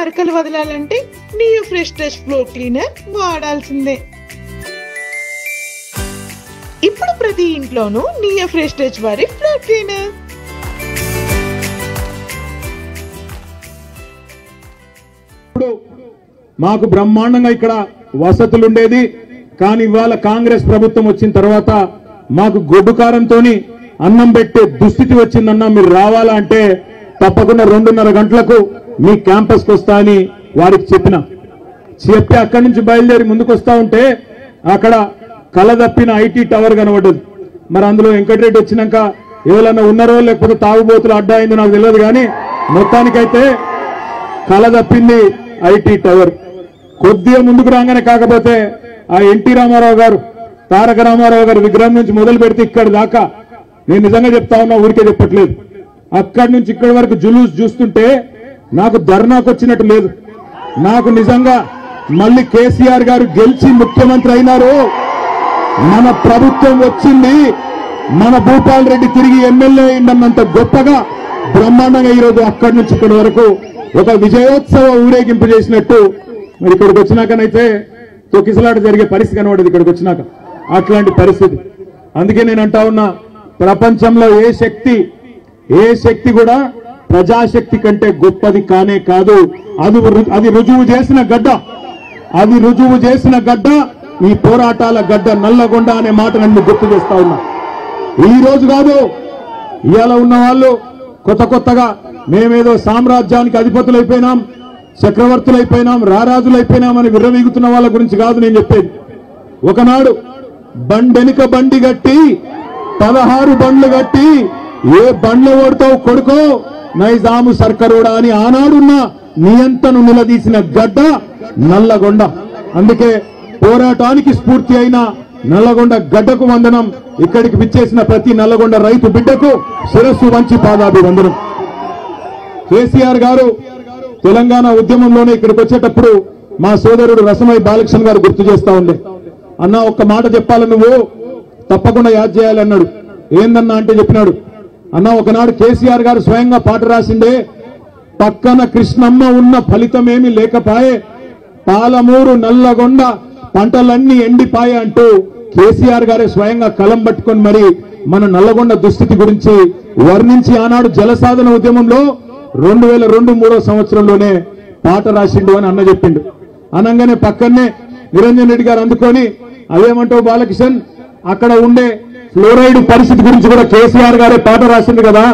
మరకలు వదలాలంటే Neo Fresh Touch floor cleaner వాడాల్సిందే. ఇప్పుడు ప్రతి ఇంట్లోనూ నియో ఫ్రెష్ టచ్ వారి ఫ్లోర్ క్లీనర్. మాకు బ్రహ్మాండంగా ఇక్కడ వసతులు ఉండేది. కానీ ఇవాళ కాంగ్రెస్ ప్రభుత్వం వచ్చిన తర్వాత మాకు గొడ్డుకారంతో అన్నం పెట్టే దుస్థితి వచ్చిందన్నా. మీరు రావాలా అంటే తప్పకుండా 2:30 గంటలకు మీ క్యాంపస్కి వస్తా అని వారికి చెప్పి అక్కడి నుంచి బయలుదేరి ముందుకు వస్తా ఉంటే అక్కడ కలదప్పిన ఐటీ టవర్ కనబడ్డది. మరి అందులో వెంకటరెడ్డి వచ్చినాక ఎవరన్నా ఉన్నారో లేకపోతే తాగుబోతులు అడ్డా అయిందో నాకు తెలియదు. కానీ మొత్తానికైతే కలదప్పింది ఐటీ టవర్. కొద్దిగా ముందుకు రాగానే కాకపోతే ఆ ఎన్టీ రామారావు గారు, తారక రామారావు గారు విగ్రహం నుంచి మొదలు పెడితే ఇక్కడ దాకా, నేను నిజంగా చెప్తా ఉన్నా, ఊరికే చెప్పట్లేదు, అక్కడి నుంచి ఇక్కడి వరకు జులూస్ చూస్తుంటే నాకు ధర్నాకు వచ్చినట్టు లేదు. నాకు నిజంగా మళ్ళీ కేసీఆర్ గారు గెలిచి ముఖ్యమంత్రి అయినారు, మన ప్రభుత్వం వచ్చింది, మన భూపాల్ రెడ్డి తిరిగి ఎమ్మెల్యే అయిందన్నంత గొప్పగా బ్రహ్మాండంగా ఈరోజు అక్కడి నుంచి ఇక్కడి వరకు ఒక విజయోత్సవ ఊరేగింపు చేసినట్టు మరి ఇక్కడికి వచ్చినాకనైతే తొక్కిసలాట జరిగే పరిస్థితి కనబడేది. ఇక్కడికి వచ్చినాక అట్లాంటి పరిస్థితి. అందుకే నేను అంటా ఉన్నా, ప్రపంచంలో ఏ శక్తి కూడా ప్రజాశక్తి కంటే గొప్పది కానే కాదు. అది రుజువు చేసిన గడ్డ, ఈ పోరాటాల గడ్డ నల్లగొండ అనే మాట నన్ను గుర్తు చేస్తా ఉన్నా. ఈ రోజు కాదు, ఇవాళ ఉన్న వాళ్ళు కొత్తగా మేమేదో సామ్రాజ్యానికి అధిపతులైపోయినాం, చక్రవర్తులైపోయినాం, రారాజులైపోయినాం అని విర్రవీగుతున్న వాళ్ళ గురించి కాదు నేను చెప్పేది. ఒకనాడు బండెనుక బండి గట్టి 16 బండ్లు గట్టి ఏ బండ్లు ఓడతావు కొడుకో నైజాము సర్కరుడా అని ఆనాడున్న నియంతను నిలదీసిన గడ్డ నల్లగొండ. అందుకే పోరాటానికి స్ఫూర్తి అయిన నల్లగొండ గడ్డకు వందనం. ఇక్కడికి విచ్చేసిన ప్రతి నల్లగొండ రైతు బిడ్డకు శిరస్సు వంచి పాదాభివందనం. కేసీఆర్ గారు తెలంగాణ ఉద్యమంలోనే ఇక్కడికి వచ్చేటప్పుడు మా సోదరుడు రసమై బాలకృష్ణ గారు గుర్తు చేస్తా ఉండే, అన్న ఒక్క మాట చెప్పాలి, నువ్వు తప్పకుండా యాద్ చేయాలి అన్నాడు. ఏందన్నా అంటే చెప్పినాడు, అన్న ఒకనాడు కేసీఆర్ గారు స్వయంగా పాట రాసిండే, పక్కన కృష్ణమ్మ ఉన్న ఫలితమేమి లేకపాయే, పాలమూరు నల్లగొండ పంటలన్నీ ఎండిపాయే అంటూ కేసీఆర్ గారే స్వయంగా కలం పట్టుకొని మరి మన నల్లగొండ దుస్థితి గురించి వర్ణించి ఆనాడు జలసాధన ఉద్యమంలో 2002-03 సంవత్సరంలోనే పాట రాసిండు అని అన్న చెప్పిండు. అనగానే పక్కనే నిరంజన్ రెడ్డి గారు అందుకొని, అదేమంటావు బాలకిషన్, అక్కడ ఉండే ఫ్లోరైడ్ పరిస్థితి గురించి కూడా కేసీఆర్ గారే పాట రాసింది కదా,